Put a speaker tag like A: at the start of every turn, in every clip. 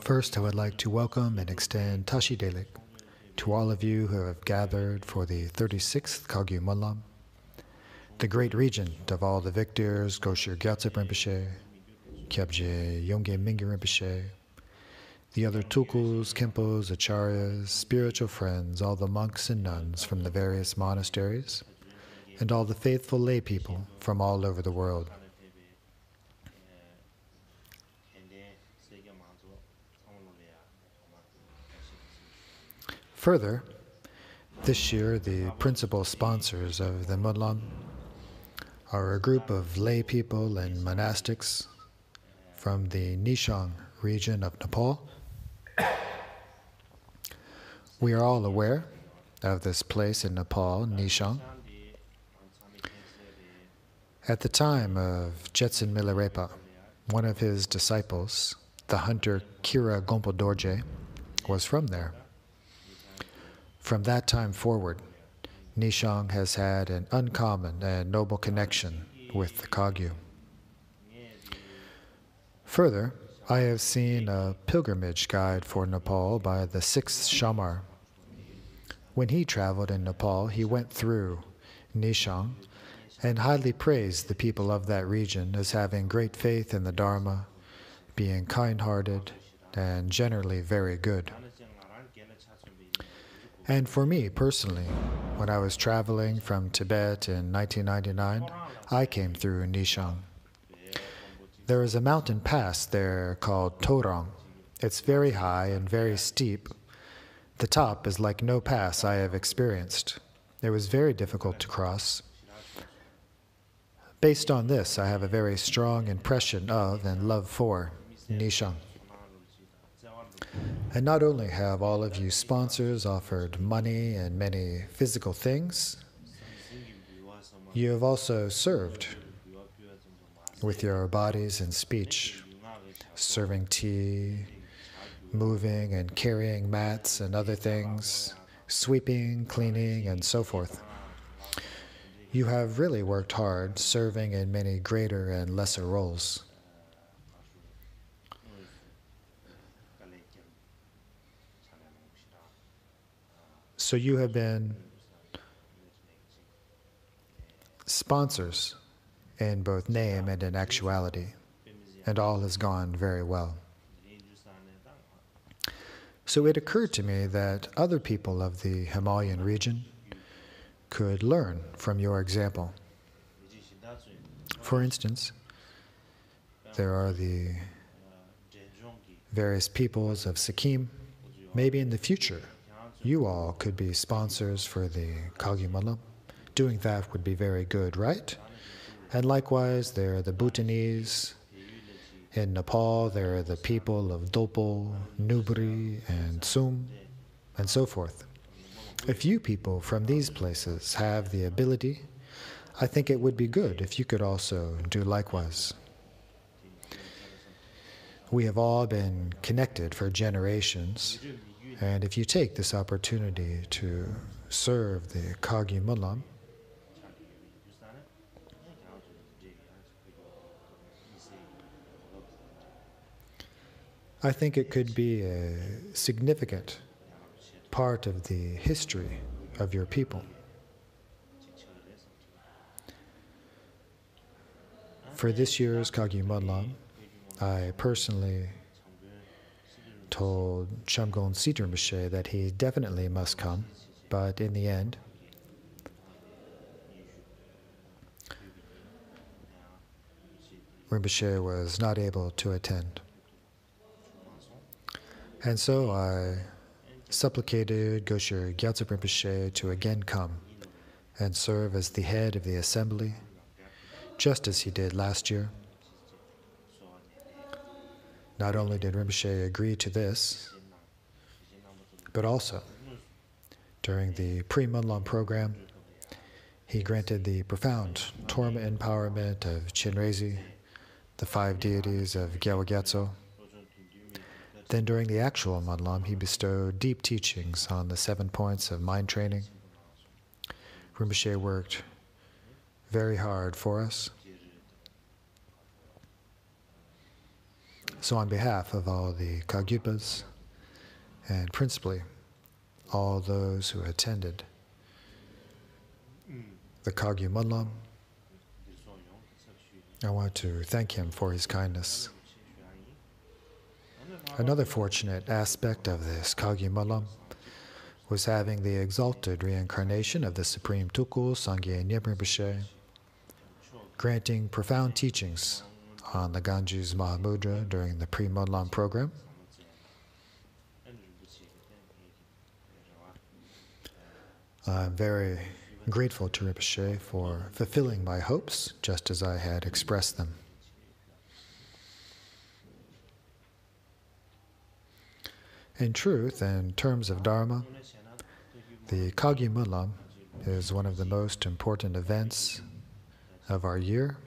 A: First, I would like to welcome and extend Tashi Delik to all of you who have gathered for the 36th Kagyu Monlam, the great regent of all the victors, Goshir Gyatso Rinpoche, Kyabje Yongye Mingyur Rinpoche, the other tulkus, kempos, acharyas, spiritual friends, all the monks and nuns from the various monasteries, and all the faithful lay people from all over the world. Further, this year the principal sponsors of the Monlam are a group of lay people and monastics from the Nishang region of Nepal. We are all aware of this place in Nepal, Nishang. At the time of Jetsun Milarepa, one of his disciples, the hunter Kira Gompo Dorje, was from there. From that time forward, Nishang has had an uncommon and noble connection with the Kagyu. Further, I have seen a pilgrimage guide for Nepal by the 6th Shamar. When he traveled in Nepal, he went through Nishang and highly praised the people of that region as having great faith in the Dharma, being kind-hearted, and generally very good. And for me personally, when I was traveling from Tibet in 1999, I came through Nishang. There is a mountain pass there called Torang. It's very high and very steep. The top is like no pass I have experienced. It was very difficult to cross. Based on this, I have a very strong impression of and love for Nishang. And not only have all of you sponsors offered money and many physical things, you have also served with your bodies and speech, serving tea, moving and carrying mats and other things, sweeping, cleaning, and so forth. You have really worked hard, serving in many greater and lesser roles. So you have been sponsors in both name and in actuality, and all has gone very well. So it occurred to me that other people of the Himalayan region could learn from your example. For instance, there are the various peoples of Sikkim. Maybe in the future, you all could be sponsors for the Kagyu Monlam. Doing that would be very good, right? And likewise, there are the Bhutanese. In Nepal, there are the people of Dolpo, Nubri, and Sum, and so forth. If you people from these places have the ability, I think it would be good if you could also do likewise. We have all been connected for generations, and if you take this opportunity to serve the Kagyu Monlam, I think it could be a significant part of the history of your people. For this year's Kagyu Monlam, I personally told Shamgon Situr Rinpoche that he definitely must come, but in the end, Rinpoche was not able to attend. And so I supplicated Goshir Gyatso Rinpoche to again come and serve as the head of the assembly, just as he did last year. Not only did Rinpoche agree to this, but also, during the pre-Monlam program, he granted the profound Torma empowerment of Chinrezi, the 5 deities of Gyawa Gyatso. Then during the actual Monlam, he bestowed deep teachings on the 7 points of mind training. Rinpoche worked very hard for us. So on behalf of all the Kagyupas, and principally all those who attended the Kagyu Monlam, I want to thank him for his kindness. Another fortunate aspect of this Kagyu Monlam was having the exalted reincarnation of the Supreme Tukul Sangye Nyep Rinpoche, granting profound teachings on the Ganges Mahamudra during the pre-Monlam program. I'm very grateful to Rinpoche for fulfilling my hopes just as I had expressed them. In truth, in terms of Dharma, the Kagyu Monlam is one of the most important events of our year.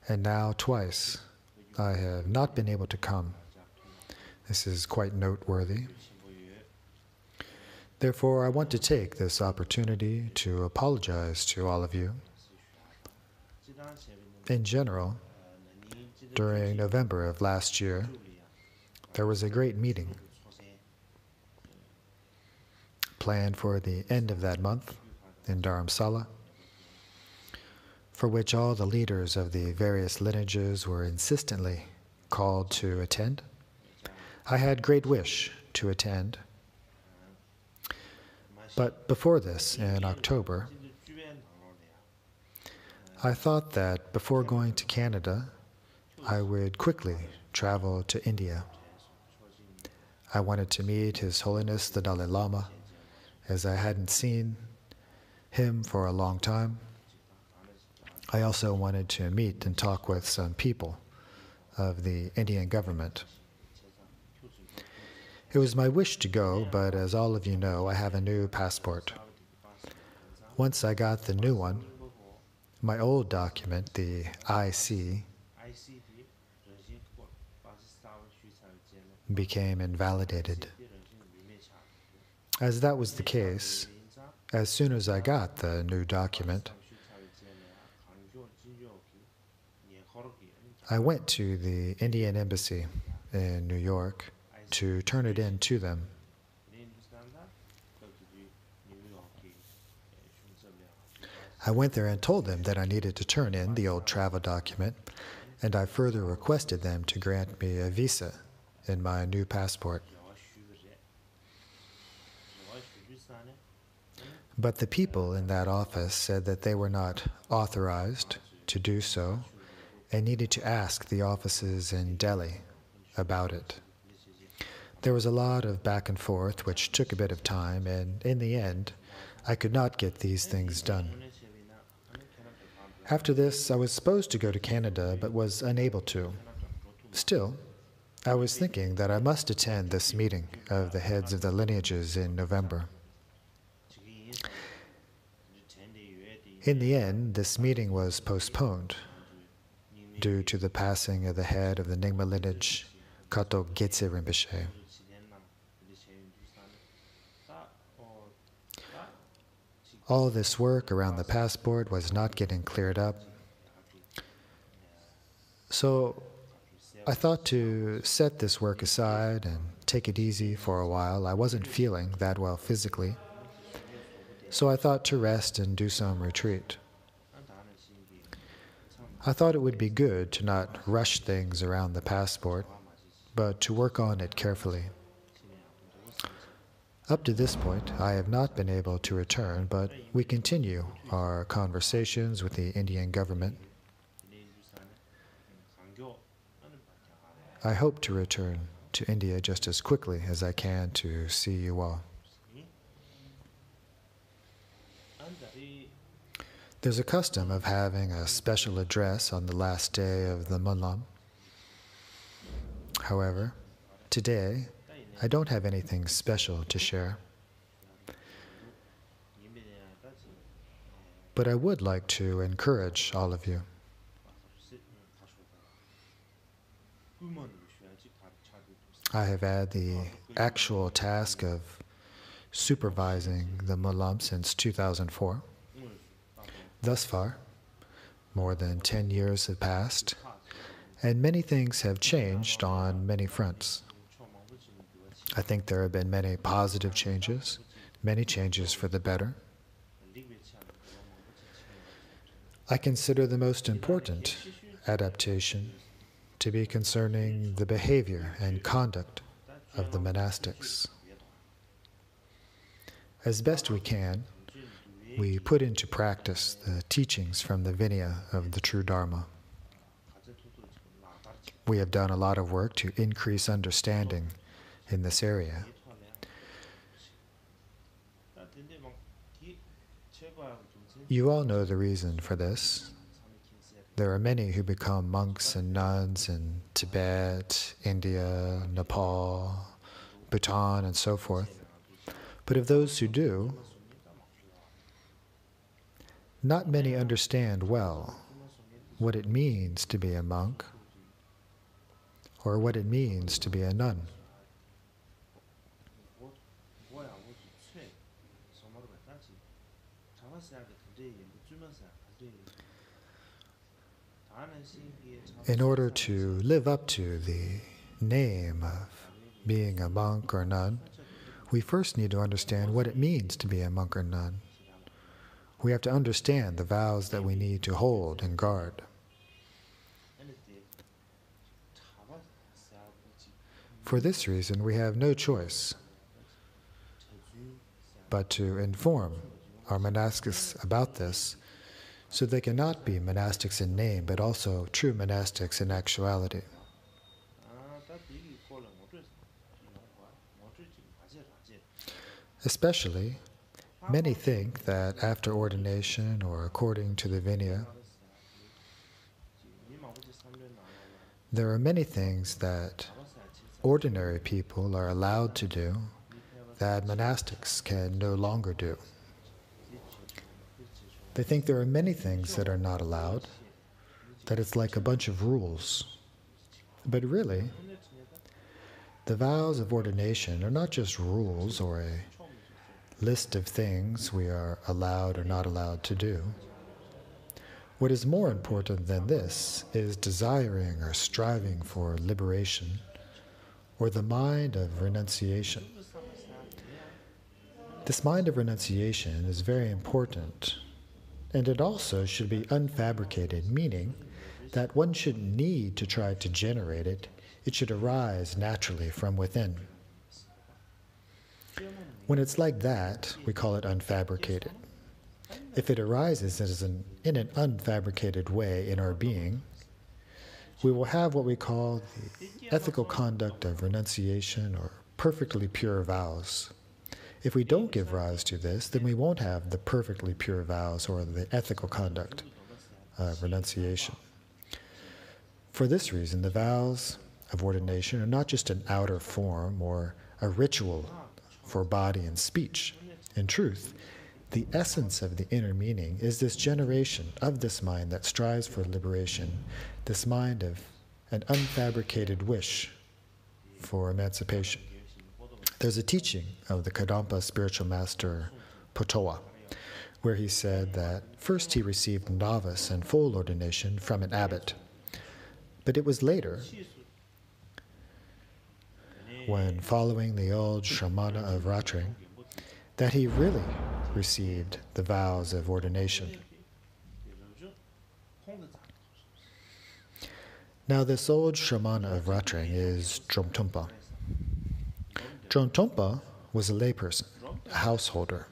A: And now twice I have not been able to come. This is quite noteworthy. Therefore, I want to take this opportunity to apologize to all of you. In general, during November of last year, there was a great meeting planned for the end of that month in Dharamsala, for which all the leaders of the various lineages were insistently called to attend. I had great wish to attend, but before this, in October, I thought that before going to Canada, I would quickly travel to India. I wanted to meet His Holiness the Dalai Lama, as I hadn't seen him for a long time. I also wanted to meet and talk with some people of the Indian government. It was my wish to go, but as all of you know, I have a new passport. Once I got the new one, my old document, the IC, became invalidated. As that was the case, as soon as I got the new document, I went to the Indian Embassy in New York to turn it in to them. I went there and told them that I needed to turn in the old travel document, and I further requested them to grant me a visa in my new passport. But the people in that office said that they were not authorized to do so and needed to ask the offices in Delhi about it. There was a lot of back and forth, which took a bit of time, and in the end, I could not get these things done. After this, I was supposed to go to Canada, but was unable to. Still, I was thinking that I must attend this meeting of the heads of the lineages in November. In the end, this meeting was postponed due to the passing of the head of the Nyingma lineage, Kato Getse Rinpoche. All this work around the passport was not getting cleared up, so I thought to set this work aside and take it easy for a while. I wasn't feeling that well physically, so I thought to rest and do some retreat. I thought it would be good to not rush things around the passport, but to work on it carefully. Up to this point, I have not been able to return, but we continue our conversations with the Indian government. I hope to return to India just as quickly as I can to see you all. There's a custom of having a special address on the last day of the Monlam. However, today, I don't have anything special to share. But I would like to encourage all of you. I have had the actual task of supervising the Monlam since 2004. Thus far, more than 10 years have passed, and many things have changed on many fronts. I think there have been many positive changes, many changes for the better. I consider the most important adaptation to be concerning the behavior and conduct of the monastics. As best we can, we put into practice the teachings from the Vinaya of the true Dharma. We have done a lot of work to increase understanding in this area. You all know the reason for this. There are many who become monks and nuns in Tibet, India, Nepal, Bhutan, and so forth. But of those who do, not many understand well what it means to be a monk or what it means to be a nun. In order to live up to the name of being a monk or nun, we first need to understand what it means to be a monk or nun. We have to understand the vows that we need to hold and guard. For this reason, we have no choice but to inform our monastics about this, so they cannot be monastics in name, but also true monastics in actuality. Especially, many think that after ordination or according to the Vinaya, there are many things that ordinary people are allowed to do that monastics can no longer do. They think there are many things that are not allowed, that it's like a bunch of rules. But really, the vows of ordination are not just rules or a list of things we are allowed or not allowed to do. What is more important than this is desiring or striving for liberation, or the mind of renunciation. This mind of renunciation is very important, and it also should be unfabricated, meaning that one shouldn't need to try to generate it. It should arise naturally from within. When it's like that, we call it unfabricated. If it arises in an unfabricated way in our being, we will have what we call the ethical conduct of renunciation or perfectly pure vows. If we don't give rise to this, then we won't have the perfectly pure vows or the ethical conduct of renunciation. For this reason, the vows of ordination are not just an outer form or a ritual for body and speech. In truth, the essence of the inner meaning is this generation of this mind that strives for liberation, this mind of an unfabricated wish for emancipation. There's a teaching of the Kadampa spiritual master Potowa, where he said that first he received novice and full ordination from an abbot, but it was later, when following the old Shramana of Ratring, that he really received the vows of ordination. Now this old Shramana of Ratring is Dromtumpa. Dromtumpa was a layperson, a householder.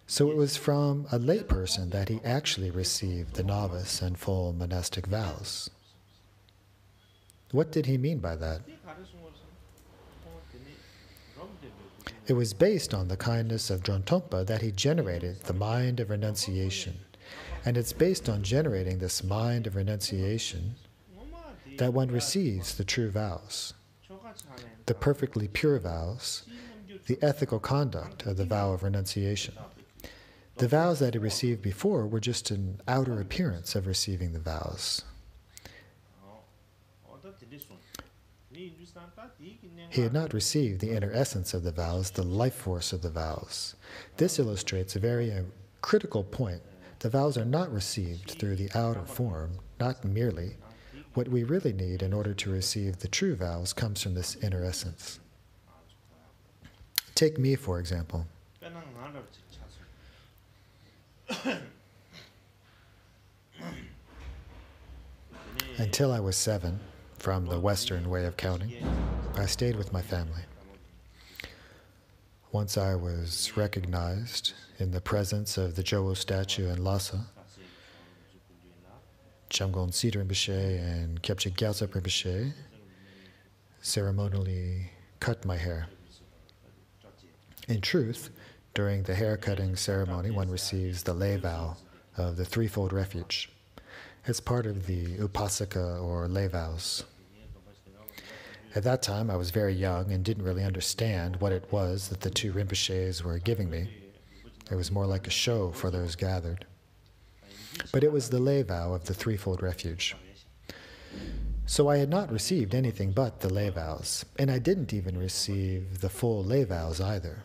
A: So it was from a layperson that he actually received the novice and full monastic vows. What did he mean by that? It was based on the kindness of Dromtumpa that he generated the mind of renunciation. And it's based on generating this mind of renunciation that one receives the true vows, the perfectly pure vows, the ethical conduct of the vow of renunciation. The vows that he received before were just an outer appearance of receiving the vows. He had not received the inner essence of the vows, the life force of the vows. This illustrates a very critical point. The vows are not received through the outer form, not merely. What we really need in order to receive the true vows comes from this inner essence. Take me, for example. Until I was 7, from the Western way of counting, I stayed with my family. Once I was recognized in the presence of the Jowo statue in Lhasa, Chamgon Sita Rinpoche and Kyabche Gyaltsab Rinpoche ceremonially cut my hair. In truth, during the hair cutting ceremony, one receives the lay vow of the threefold refuge. It's part of the upasaka or lay vows. At that time, I was very young and didn't really understand what it was that the two Rinpoches were giving me. It was more like a show for those gathered. But it was the lay vow of the threefold refuge. So I had not received anything but the lay vows, and I didn't even receive the full lay vows either.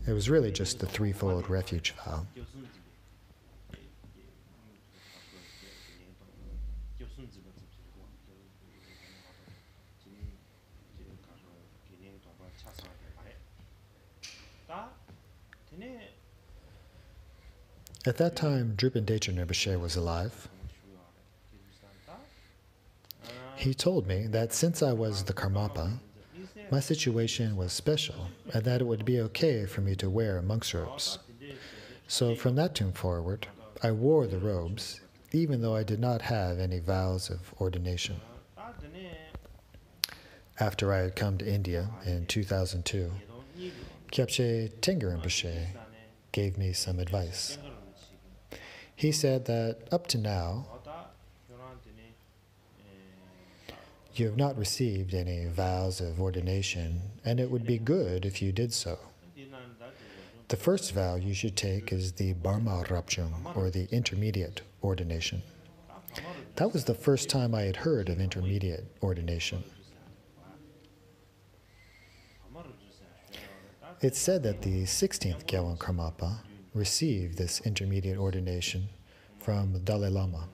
A: It was really just the threefold refuge vow. At that time, Drupal Dechen Rinpoche was alive. He told me that since I was the Karmapa, my situation was special and that it would be okay for me to wear monk's robes. So from that time forward, I wore the robes, even though I did not have any vows of ordination. After I had come to India in 2002, Kyabche Tengar Rinpoche gave me some advice. He said that up to now, you have not received any vows of ordination, and it would be good if you did so. The first vow you should take is the Barma Rapchung, or the intermediate ordination. That was the first time I had heard of intermediate ordination. It's said that the 16th Gyalwang Karmapa received this intermediate ordination from the Dalai Lama.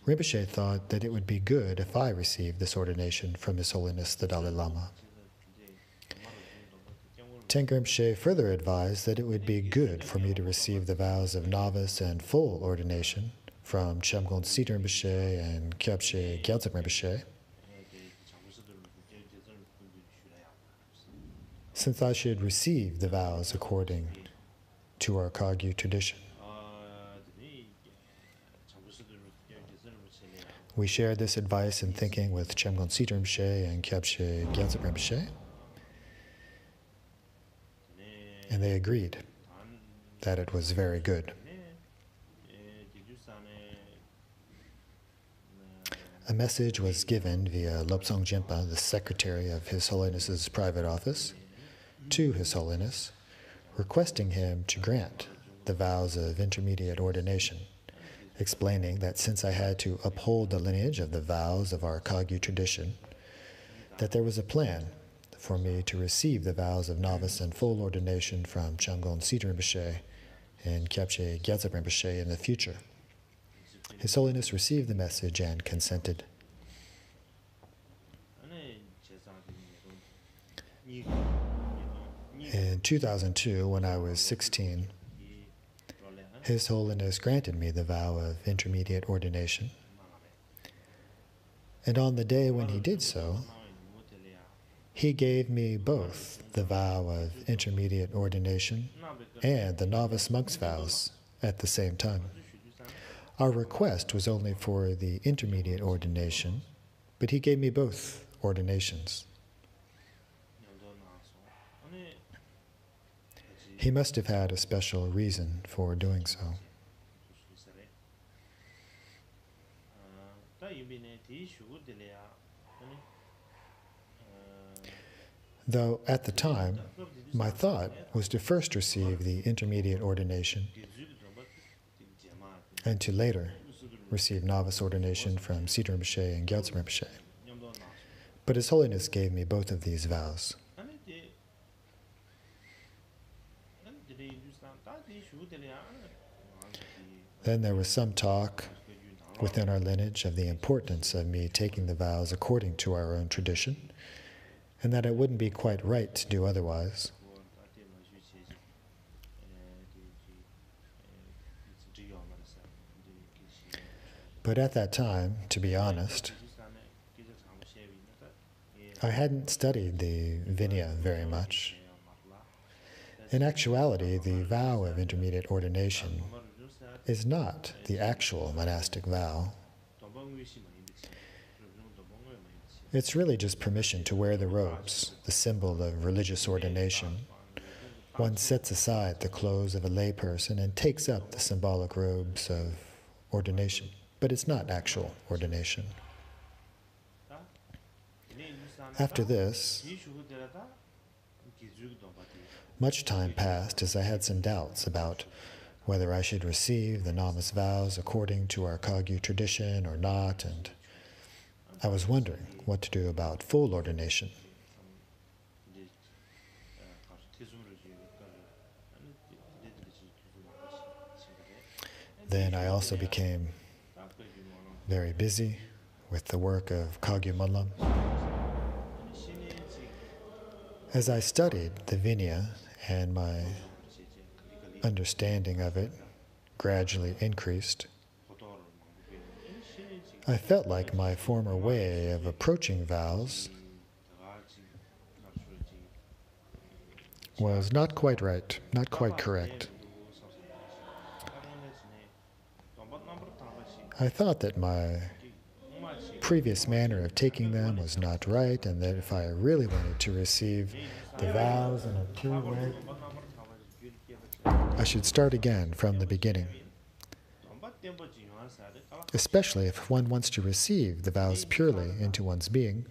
A: Rinpoche thought that it would be good if I received this ordination from His Holiness the Dalai Lama. Tengar Rinpoche further advised that it would be good for me to receive the vows of novice and full ordination from Chamgon Sita Rinpoche and Kyabche Gyaltsab Rinpoche, since I should receive the vows according to our Kagyu tradition. We shared this advice and thinking with Chamgon Sita Rinpoche and Kyabche Gyaltsab Rinpoche, and they agreed that it was very good. A message was given via Lobsang Jinpa, the secretary of His Holiness's private office, to His Holiness, requesting him to grant the vows of intermediate ordination, explaining that since I had to uphold the lineage of the vows of our Kagyu tradition, that there was a plan for me to receive the vows of novice and full ordination from Chamgon Sita Rinpoche and Kyabche Gyaltsab Rinpoche in the future. His Holiness received the message and consented. In 2002, when I was 16, His Holiness granted me the vow of intermediate ordination. And on the day when he did so, he gave me both the vow of intermediate ordination and the novice monk's vows at the same time. Our request was only for the intermediate ordination, but he gave me both ordinations. He must have had a special reason for doing so. Though at the time, my thought was to first receive the intermediate ordination and to later receive novice ordination from Siddha Rinpoche and Gyaltsen Rinpoche. But His Holiness gave me both of these vows. Then there was some talk within our lineage of the importance of me taking the vows according to our own tradition, and that it wouldn't be quite right to do otherwise. But at that time, to be honest, I hadn't studied the Vinaya very much. In actuality, the vow of intermediate ordination is not the actual monastic vow. It's really just permission to wear the robes, the symbol of religious ordination. One sets aside the clothes of a layperson and takes up the symbolic robes of ordination, but it's not actual ordination. After this, much time passed as I had some doubts about whether I should receive the novice vows according to our Kagyu tradition or not, and I was wondering what to do about full ordination. Then I also became very busy with the work of Kagyu Monlam. As I studied the Vinaya and my understanding of it gradually increased, I felt like my former way of approaching vows was not quite right, not quite correct. I thought that my previous manner of taking them was not right, and that if I really wanted to receive the vows in a true way, I should start again from the beginning. Especially if one wants to receive the vows purely into one's being,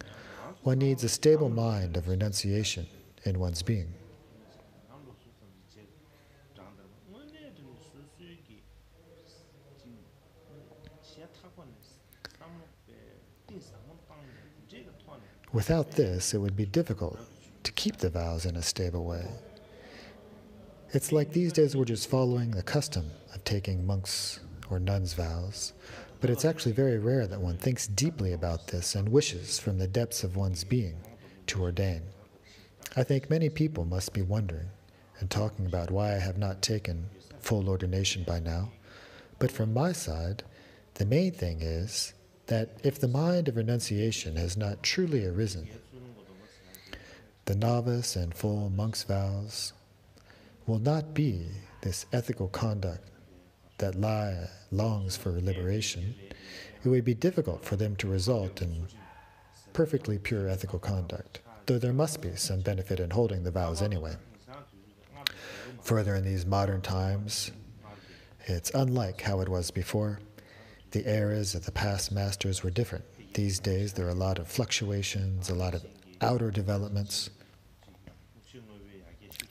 A: one needs a stable mind of renunciation in one's being. Without this, it would be difficult to keep the vows in a stable way. It's like these days we're just following the custom of taking monks' or nuns' vows, but it's actually very rare that one thinks deeply about this and wishes from the depths of one's being to ordain. I think many people must be wondering and talking about why I have not taken full ordination by now, but from my side, the main thing is that if the mind of renunciation has not truly arisen, the novice and full monk's vows will not be this ethical conduct that longs for liberation. It would be difficult for them to result in perfectly pure ethical conduct, though there must be some benefit in holding the vows anyway. Further, in these modern times, it's unlike how it was before. The eras of the past masters were different. These days, there are a lot of fluctuations, a lot of outer developments,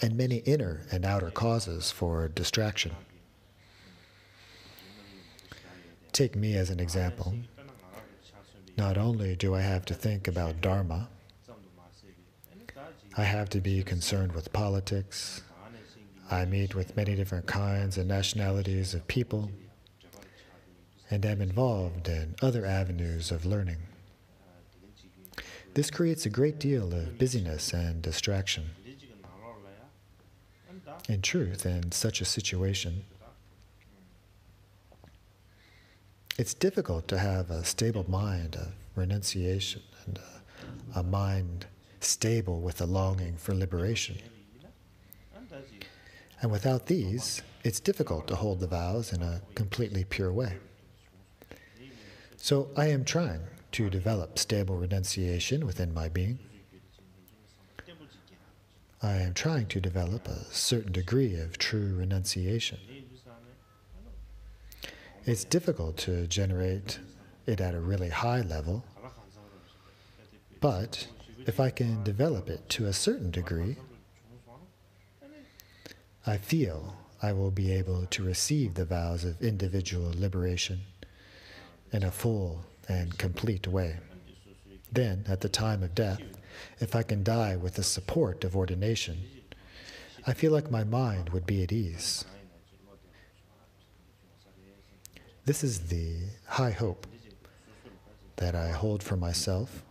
A: and many inner and outer causes for distraction. Take me as an example. Not only do I have to think about Dharma, I have to be concerned with politics. I meet with many different kinds and nationalities of people, and am involved in other avenues of learning. This creates a great deal of busyness and distraction. In truth, in such a situation, it's difficult to have a stable mind of renunciation and a mind stable with a longing for liberation. And without these, it's difficult to hold the vows in a completely pure way. So I am trying to develop stable renunciation within my being. I am trying to develop a certain degree of true renunciation. It's difficult to generate it at a really high level, but if I can develop it to a certain degree, I feel I will be able to receive the vows of individual liberation in a full and complete way. Then, at the time of death, if I can die with the support of ordination, I feel like my mind would be at ease. This is the high hope that I hold for myself,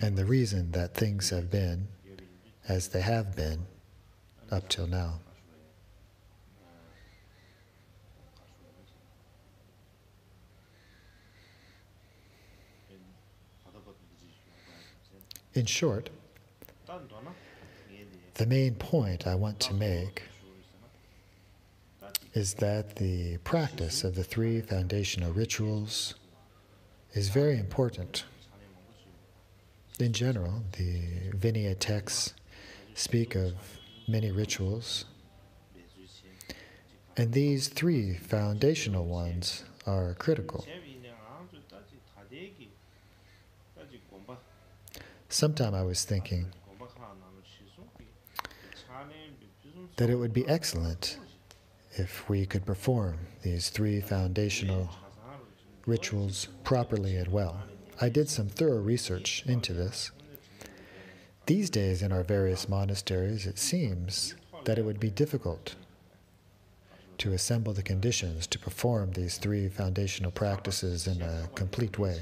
A: and the reason that things have been as they have been up till now. In short, the main point I want to make is that the practice of the three foundational rituals is very important. In general, the Vinaya texts speak of many rituals, and these three foundational ones are critical. Sometime I was thinking that it would be excellent if we could perform these three foundational rituals properly and well. I did some thorough research into this. These days in our various monasteries, it seems that it would be difficult to assemble the conditions to perform these three foundational practices in a complete way.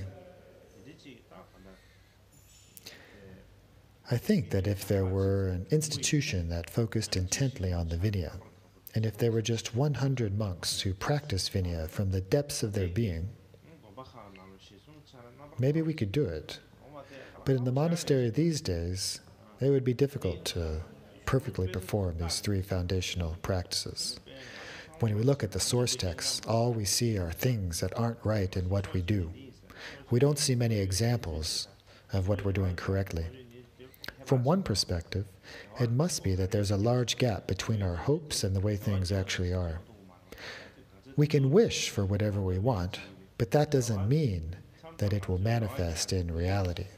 A: I think that if there were an institution that focused intently on the Vinaya, and if there were just 100 monks who practiced Vinaya from the depths of their being, maybe we could do it. But in the monastery these days, it would be difficult to perfectly perform these three foundational practices. When we look at the source texts, all we see are things that aren't right in what we do. We don't see many examples of what we're doing correctly. From one perspective, it must be that there's a large gap between our hopes and the way things actually are. We can wish for whatever we want, but that doesn't mean that it will manifest in reality.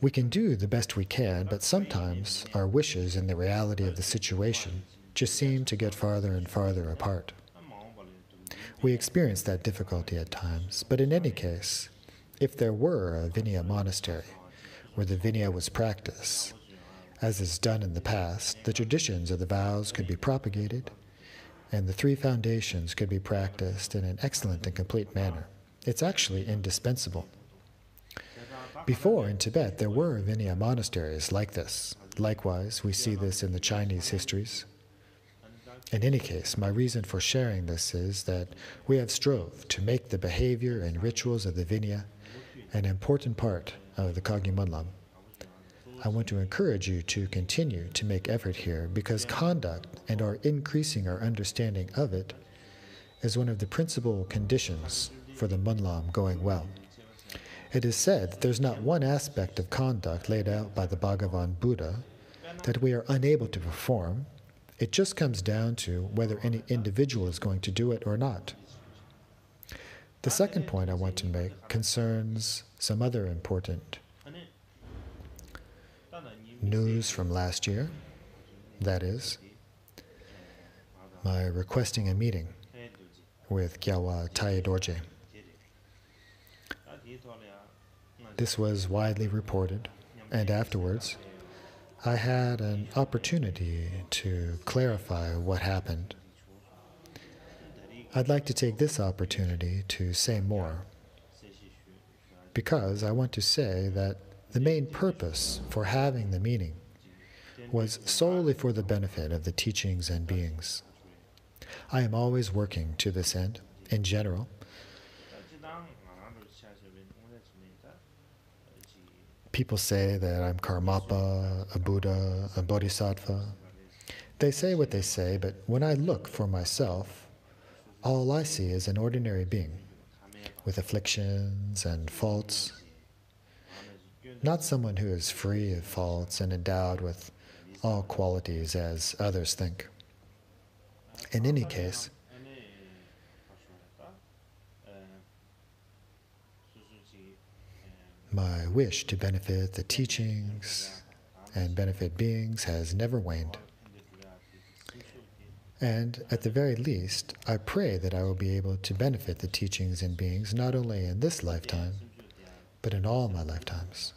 A: We can do the best we can, but sometimes our wishes and the reality of the situation just seem to get farther and farther apart. We experience that difficulty at times, but in any case, if there were a Vinaya monastery where the Vinaya was practiced, as is done in the past, the traditions of the vows could be propagated, and the three foundations could be practiced in an excellent and complete manner. It's actually indispensable. Before, in Tibet, there were Vinaya monasteries like this. Likewise, we see this in the Chinese histories. In any case, my reason for sharing this is that we have strove to make the behavior and rituals of the Vinaya an important part of the Kagyu Monlam. I want to encourage you to continue to make effort here because conduct and our increasing our understanding of it is one of the principal conditions for the Monlam going well. It is said that there's not one aspect of conduct laid out by the Bhagavan Buddha that we are unable to perform. It just comes down to whether any individual is going to do it or not. The second point I want to make concerns some other important news from last year, that is, my requesting a meeting with Gyawa Taye Dorje. This was widely reported, and afterwards, I had an opportunity to clarify what happened. I'd like to take this opportunity to say more, because I want to say that the main purpose for having the meeting was solely for the benefit of the teachings and beings. I am always working to this end. In general, people say that I'm Karmapa, a Buddha, a Bodhisattva. They say what they say, but when I look for myself, all I see is an ordinary being with afflictions and faults, not someone who is free of faults and endowed with all qualities as others think. In any case, my wish to benefit the teachings and benefit beings has never waned. And at the very least, I pray that I will be able to benefit the teachings and beings not only in this lifetime, but in all my lifetimes.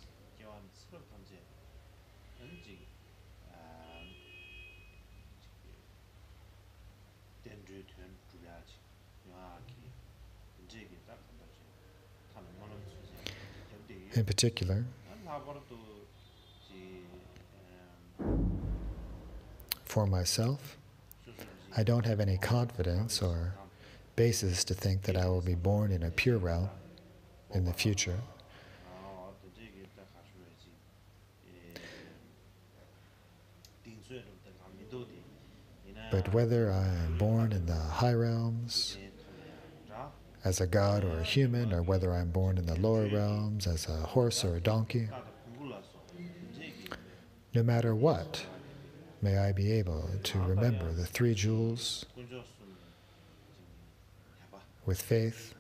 A: In particular, for myself, I don't have any confidence or basis to think that I will be born in a pure realm in the future. But whether I am born in the high realms as a god or a human, or whether I'm born in the lower realms as a horse or a donkey, no matter what, may I be able to remember the three jewels with faith,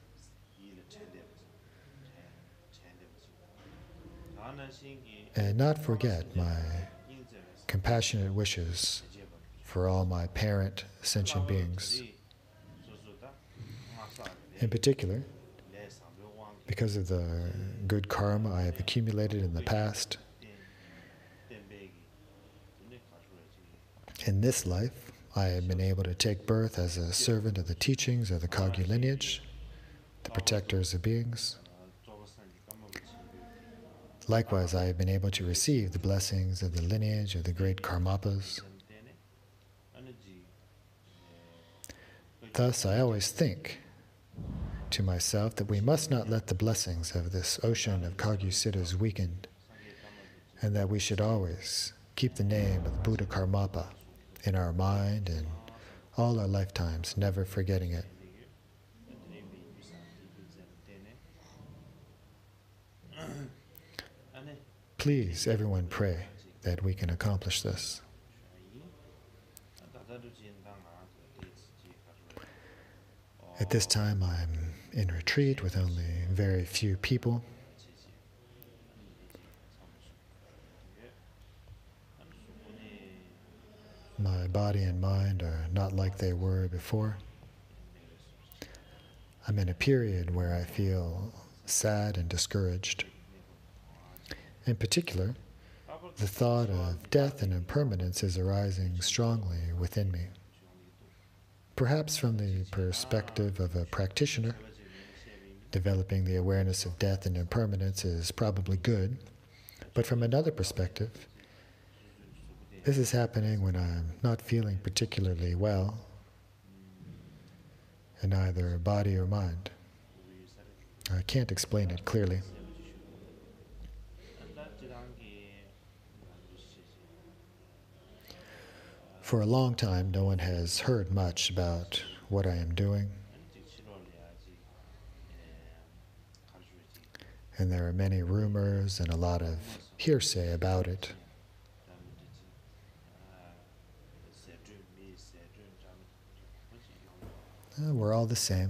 A: and not forget my compassionate wishes for all my parent sentient beings. In particular, because of the good karma I have accumulated in the past, in this life, I have been able to take birth as a servant of the teachings of the Kagyu lineage, the protectors of beings. Likewise, I have been able to receive the blessings of the lineage of the great Karmapas. Thus, I always think to myself that we must not let the blessings of this ocean of Kagyu siddhas weaken, and that we should always keep the name of the Buddha Karmapa in our mind in all our lifetimes, never forgetting it. Please, everyone, pray that we can accomplish this. At this time, I'm in retreat with only very few people. My body and mind are not like they were before. I'm in a period where I feel sad and discouraged. In particular, the thought of death and impermanence is arising strongly within me. Perhaps from the perspective of a practitioner, developing the awareness of death and impermanence is probably good, but from another perspective, this is happening when I'm not feeling particularly well in either body or mind. I can't explain it clearly. For a long time, no one has heard much about what I am doing, and there are many rumors and a lot of hearsay about it. We're all the same,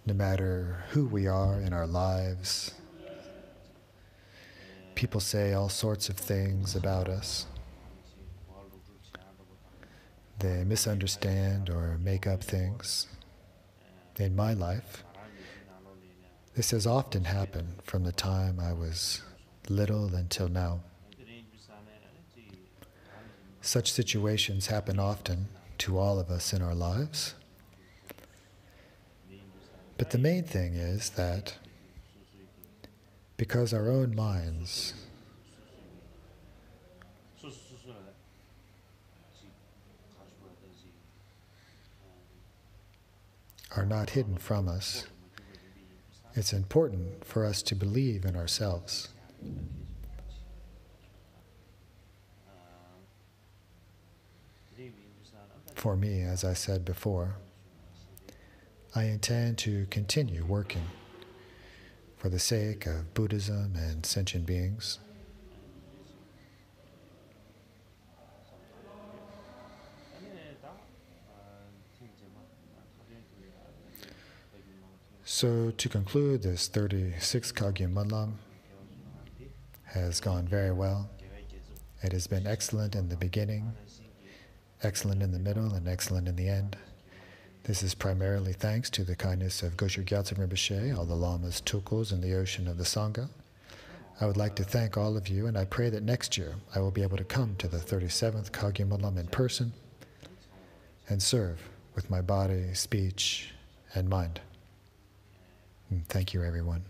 A: no matter who we are in our lives. People say all sorts of things about us. They misunderstand or make up things. In my life, this has often happened from the time I was little until now. Such situations happen often to all of us in our lives. But the main thing is that because our own minds are not hidden from us, it's important for us to believe in ourselves. For me, as I said before, I intend to continue working for the sake of Buddhism and sentient beings. So to conclude, this 36th Kagyu Monlam has gone very well. It has been excellent in the beginning, excellent in the middle and excellent in the end. This is primarily thanks to the kindness of Goshu Gyaltsen Rinpoche, all the lamas, tukos, and the ocean of the Sangha. I would like to thank all of you, and I pray that next year I will be able to come to the 37th Kagyu Monlam in person and serve with my body, speech, and mind. And thank you, everyone.